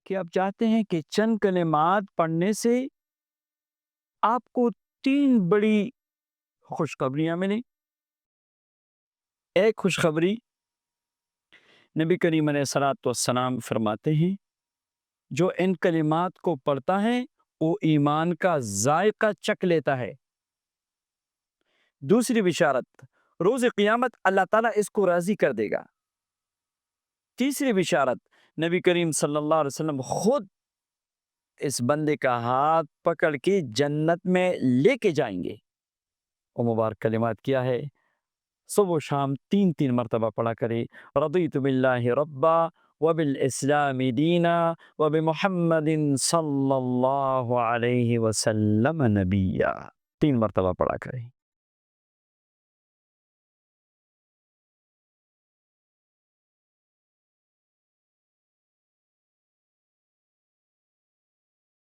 کہ آپ چاہتے ہیں کہ چند کلمات پڑھنے سے آپ کو 3 بڑی خوشخبریاں ملیں۔ ایک خوشخبری نبی کریم علیہ الصلوۃ والسلام فرماتے ہیں جو ان کلمات کو پڑھتا ہے وہ ایمان کا ذائقہ چکھ لیتا ہے۔ دوسری بشارت، روز قیامت اللہ تعالیٰ اس کو راضی کر دے گا۔ تیسری بشارت، نبی کریم صلی اللہ علیہ وسلم خود اس بندے کا ہاتھ پکڑ کے جنت میں لے کے جائیں گے۔ وہ مبارک کلمات کیا ہے؟ صبح و شام 3 مرتبہ پڑھا کرے، رضیت باللہ ربا وبالاسلام دینا وبمحمد صلی اللہ علیہ وسلم نبیا، 3 مرتبہ پڑھا کرے۔